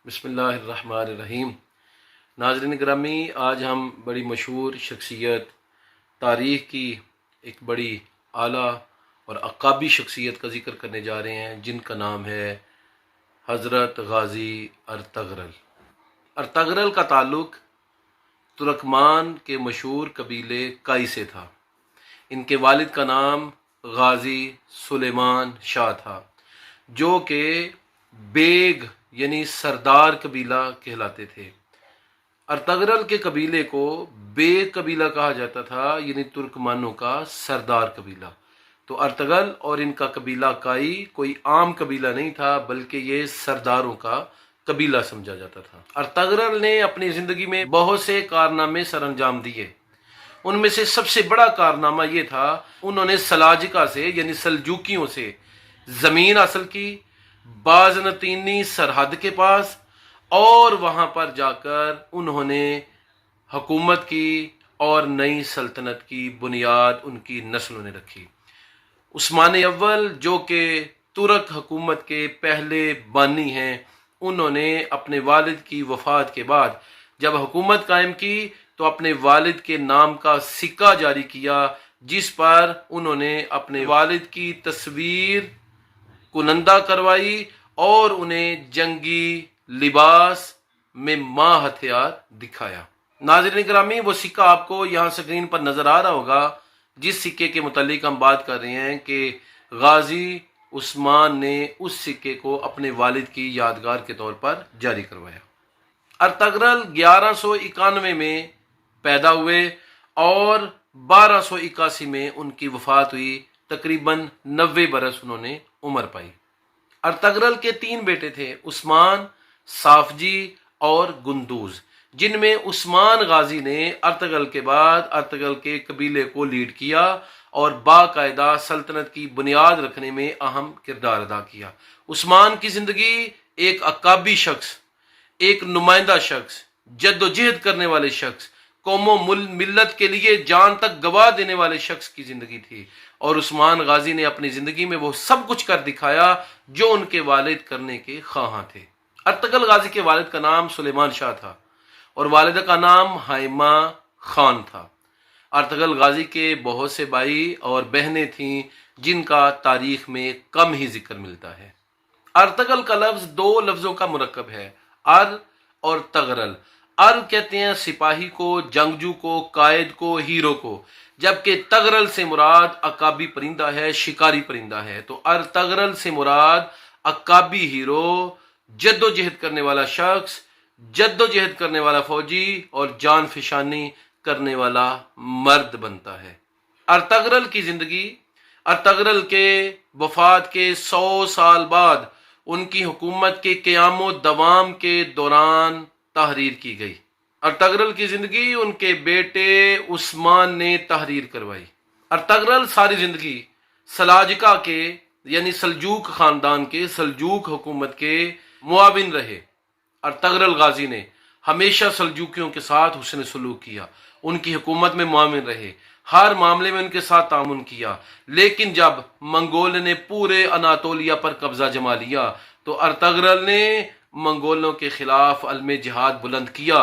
बिस्मिल्लाहिर्रहमानिर्रहीम। नाज़रीन ग्रामी, आज हम बड़ी मशहूर शख्सियत, तारीख़ की एक बड़ी आला और अकाबी शख्सियत का ज़िक्र करने जा रहे हैं, जिनका नाम है हज़रत गाज़ी अर्तगरल। अर्तगरल का ताल्लुक़ तुर्कमान के मशहूर कबीले काई से था। इनके वालिद का नाम गाज़ी सुलेमान शाह था, जो कि बेग यानी सरदार कबीला कहलाते थे। अर्तगरल के कबीले को बेग कबीला कहा जाता था, यानी तुर्कमानों का सरदार कबीला। तो अर्तगरल और इनका कबीला काई कोई आम कबीला नहीं था, बल्कि ये सरदारों का कबीला समझा जाता था। अर्तगरल ने अपनी ज़िंदगी में बहुत से कारनामे सर अंजाम दिए। उनमें से सबसे बड़ा कारनामा ये था, उन्होंने सलाजिका से यानी सल्जूकियों से ज़मीन हासिल की बाज़नतीनी सरहद के पास, और वहाँ पर जाकर उन्होंने हुकूमत की और नई सल्तनत की बुनियाद उनकी नस्लों ने रखी। उस्मान अव्वल, जो कि तुर्क हुकूमत के पहले बानी हैं, उन्होंने अपने वालिद की वफ़ात के बाद जब हुकूमत कायम की तो अपने वालिद के नाम का सिक्का जारी किया, जिस पर उन्होंने अपने वालिद की तस्वीर कुनंदा करवाई और उन्हें जंगी लिबास में मां हथियार दिखाया। नाज़रीन ग्रामी, वो सिक्का आपको यहाँ स्क्रीन पर नज़र आ रहा होगा। जिस सिक्के के मुतालिक हम बात कर रहे हैं कि गाजी उस्मान ने उस सिक्के को अपने वालिद की यादगार के तौर पर जारी करवाया। अर्तगरल 1191 में पैदा हुए और 1281 में उनकी वफात हुई। तकरीबन 90 बरस उन्होंने उम्र पाई। अर्तगरल के 3 बेटे थे, उस्मान, साफजी और गुंदूज, जिनमें उस्मान गाजी ने अर्तगरल के बाद अर्तगरल के कबीले को लीड किया और बाकायदा सल्तनत की बुनियाद रखने में अहम किरदार अदा किया। उस्मान की जिंदगी एक अकाबी शख्स, एक नुमाइंदा शख्स, जद्दोजहद करने वाले शख्स, कौमो मिल्लत के लिए जान तक गवा देने वाले शख्स की जिंदगी थी। और उस्मान गाजी ने अपनी जिंदगी में वो सब कुछ कर दिखाया जो उनके वालिद करने के ख्वाहां थे। अर्तगरल गाजी के वालिद का नाम सुलेमान शाह था और वालिदा का नाम हाइमा खान था। अर्तगरल गाजी के बहुत से भाई और बहनें थीं, जिनका तारीख में कम ही जिक्र मिलता है। अर्तगरल का लफ्ज 2 लफ्जों का मुरक्कब है, अर और तगरल। अर कहते हैं सिपाही को, जंगजू को, कायद को, हीरो को, जबकि तगरल से मुराद अकाबी परिंदा है, शिकारी परिंदा है। तो अर्तगरल से मुराद अकाबी हीरो, जद्दोजहद करने वाला शख्स, जद्दोजहद करने वाला फौजी और जान फिशानी करने वाला मर्द बनता है। अर्तगरल की जिंदगी, अर्तगरल के वफात के 100 साल बाद उनकी हुकूमत के क़यामो दवाम के दौरान तहरीर की गई। अर्तगरल की जिंदगी उनके बेटे उस्मान ने तहरीर करवाई। अर्तगरल सारी जिंदगी सलाजिका के यानी सल्जूक खानदान के, सल्जूक हुकूमत के मुआविन रहे। अर्तगरल गाजी ने हमेशा सल्जूकियों के साथ हुस्न सलूक किया, उनकी हुकूमत में मुआविन रहे, हर मामले में उनके साथ तामुन किया। लेकिन जब मंगोल ने पूरे अनातोलिया पर कब्जा जमा लिया तो अर्तगरल ने मंगोलों के खिलाफ अलमे जिहाद बुलंद किया।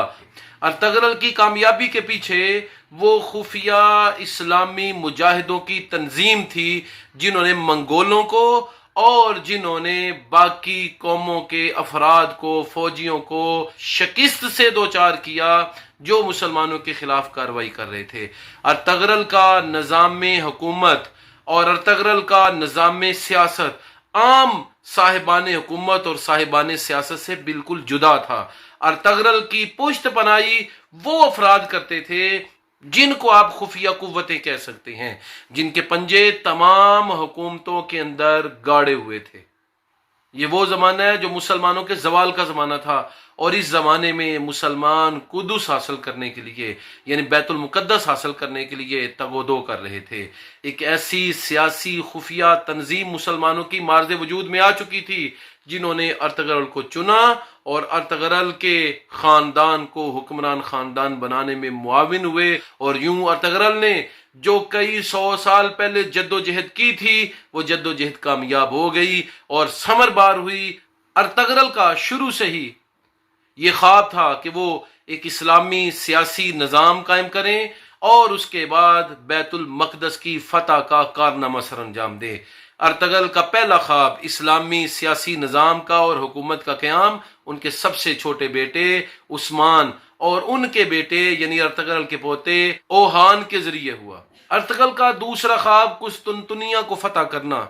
अर्तगरल की कामयाबी के पीछे वो खुफिया इस्लामी मुजाहिदों की तंजीम थी, जिन्होंने मंगोलों को और जिन्होंने बाकी कौमों के अफराद को, फौजियों को शिकस्त से दो चार किया जो मुसलमानों के खिलाफ कार्रवाई कर रहे थे। अर्तगरल का निज़ाम हुकूमत और अर्तगरल का निज़ाम सियासत आम साहिबान हुकूमत और साहिबान सियासत से बिल्कुल जुदा था। अर्तगरल की पुश्त पनाही वो अफराद करते थे जिनको आप खुफिया कुव्वतें कह सकते हैं, जिनके पंजे तमाम हुकूमतों के अंदर गाड़े हुए थे। ये वो ज़माना है जो मुसलमानों के जवाल का ज़माना था, और इस ज़माने में मुसलमान कुदस हासिल करने के लिए यानी बैतुल मुक़द्दस हासिल करने के लिए तगोदो कर रहे थे। एक ऐसी सियासी खुफिया तंजीम मुसलमानों की मार्ज़ वजूद में आ चुकी थी, जिन्होंने अर्तगरल को चुना और अर्तगरल के ख़ानदान को हुक्मरान ख़ानदान बनाने में मुआविन हुए। और यूं अर्तगरल ने जो कई 100 साल पहले जद्दोजहद की थी, वो जद्दोजहद कामयाब हो गई और समरबार हुई। अर्तगरल का शुरू से ही یہ خواب تھا کہ وہ ایک اسلامی سیاسی نظام قائم کریں اور اس کے بعد بیت المقدس کی فتح کا کارنامہ سر انجام دے۔ ارطغرل کا پہلا خواب اسلامی سیاسی نظام کا اور حکومت کا قیام ان کے سب سے چھوٹے بیٹے عثمان اور ان کے بیٹے یعنی ارطغرل کے پوتے اوہان کے ذریعے ہوا۔ ارطغرل کا دوسرا خواب قسطنطنیہ کو فتح کرنا،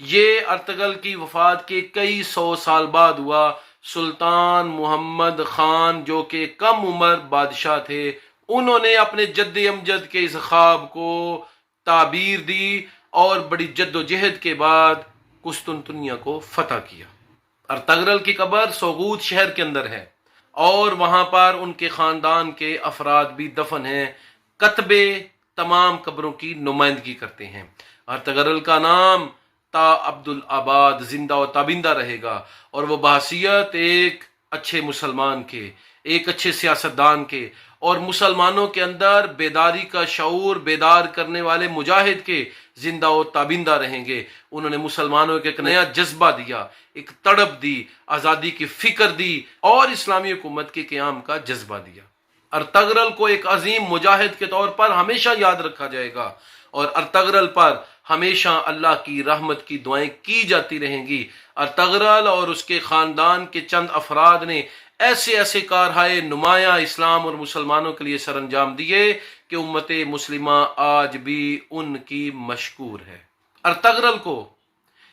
یہ ارطغرل کی وفات کے کئی سو سال بعد ہوا۔ سلطان محمد خان جو کہ کم عمر بادشاہ تھے، انہوں نے اپنے جد امجد کے اس خواب کو تعبیر دی اور بڑی جد و جہد کے بعد قسطنطنیہ کو فتح کیا۔ ارطغرل کی قبر سوغوت شہر کے اندر ہے اور وہاں پر ان کے خاندان کے افراد بھی دفن ہیں۔ کتبے تمام قبروں کی نمائندگی کرتے ہیں۔ ارطغرل کا نام تا عبدالآباد زندہ و تابندہ رہے گا اور وہ بحیثیت ایک اچھے مسلمان کے، ایک اچھے سیاستدان کے اور مسلمانوں کے اندر بیداری کا شعور بیدار کرنے والے مجاہد کے زندہ و تابندہ رہیں گے۔ انہوں نے مسلمانوں کو ایک نیا جذبہ دیا، ایک تڑپ دی، آزادی کی فکر دی اور اسلامی حکومت کے قیام کا جذبہ دیا۔ ارطغرل کو ایک عظیم مجاہد کے طور پر ہمیشہ یاد رکھا جائے گا اور ارطغرل پر ہمیشہ اللہ کی رحمت کی دعائیں کی جاتی رہیں گی۔ ارطغرل اور اس کے خاندان کے چند افراد نے ایسے ایسے کارہائے نمایاں اسلام اور مسلمانوں کے لیے سر انجام دیے کہ امت مسلمہ آج بھی ان کی مشکور ہے۔ ارطغرل کو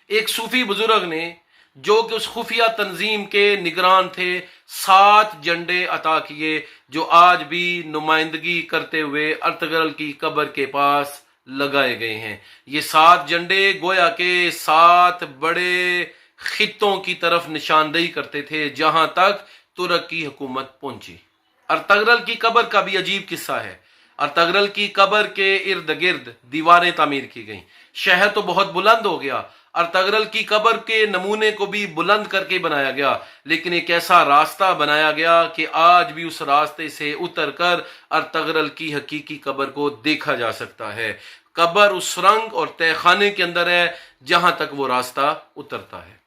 ایک صوفی بزرگ نے جو کہ اس خفیہ تنظیم کے نگران تھے 7 جھنڈے عطا کیے جو آج بھی نمائندگی کرتے ہوئے ارطغرل کی قبر کے پاس لگائے گئے ہیں۔ یہ 7 جھنڈے گویا کہ 7 بڑے خطوں کی طرف نشاندہی کرتے تھے جہاں تک ترک کی حکومت پہنچی۔ ارطغرل کی قبر کا بھی عجیب قصہ ہے۔ ارطغرل کی قبر کے ارد گرد دیواریں تعمیر کی گئیں، شہر تو بہت بلند ہو گیا، ارطغرل کی قبر کے نمونے کو بھی بلند کر کے بنایا گیا، لیکن ایک ایسا راستہ بنایا گیا کہ آج بھی اس راستے سے اتر کر ارطغرل کی حقیقی قبر کو دیکھا جا سکتا ہے۔ قبر اس سرنگ اور تہہ خانے کے اندر ہے جہاں تک وہ راستہ اترتا ہے۔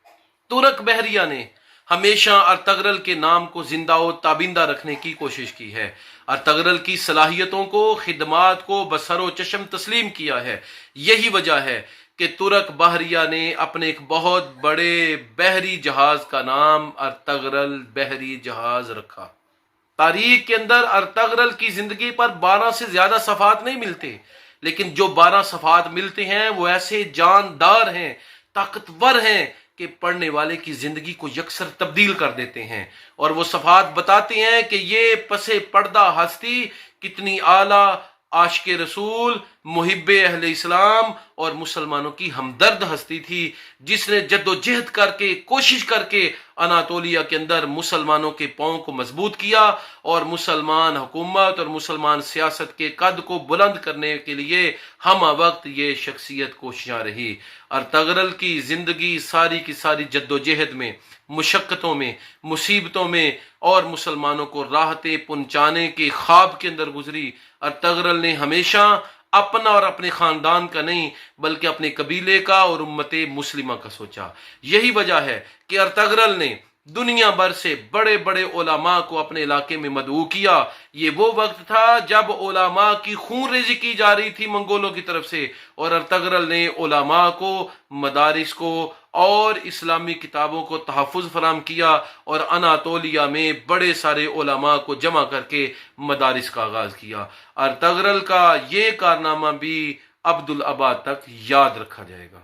ترک بحریہ نے ہمیشہ ارطغرل کے نام کو زندہ و تابندہ رکھنے کی کوشش کی ہے۔ ارطغرل کی صلاحیتوں کو، خدمات کو بسر و چشم تسلیم کیا ہے۔ یہی وجہ ہے کہ ترک بحریہ نے اپنے ایک بہت بڑے بحری جہاز کا نام ارطغرل بحری جہاز رکھا۔ تاریخ کے اندر ارطغرل کی زندگی پر 12 سے زیادہ صفحات نہیں ملتے، لیکن جو 12 صفحات ملتے ہیں وہ ایسے جاندار ہیں، طاقتور ہیں کہ پڑھنے والے کی زندگی کو یکسر تبدیل کر دیتے ہیں، اور وہ صفحات بتاتے ہیں کہ یہ پس پردہ ہستی کتنی اعلیٰ عاشق رسول، محب اہل اسلام اور مسلمانوں کی ہمدرد ہستی تھی، جس نے جد و جہد کر کے، کوشش کر کے اناطولیہ کے اندر مسلمانوں کے پاؤں کو مضبوط کیا اور مسلمان حکومت اور مسلمان سیاست کے قد کو بلند کرنے کے لیے ہمہ وقت یہ شخصیت کوشاں رہی۔ ارطغرل کی زندگی ساری کی ساری جد و جہد میں، مشقتوں میں، مصیبتوں میں اور مسلمانوں کو راحتیں پہنچانے کے خواب کے اندر گزری۔ ارطغرل نے ہمیشہ اپنا اور اپنے خاندان کا نہیں بلکہ اپنے قبیلے کا اور امت مسلمہ کا سوچا۔ یہی وجہ ہے کہ ارطغرل نے دنیا بھر سے بڑے بڑے علماء کو اپنے علاقے میں مدعو کیا۔ یہ وہ وقت تھا جب علماء کی خون ریزی کی جا رہی تھی منگولوں کی طرف سے، اور ارطغرل نے علماء کو، مدارس کو اور اسلامی کتابوں کو تحفظ فراہم کیا اور اناطولیہ میں بڑے سارے علماء کو جمع کر کے مدارس کا آغاز کیا۔ ارطغرل کا یہ کارنامہ بھی عبدالآباد تک یاد رکھا جائے گا۔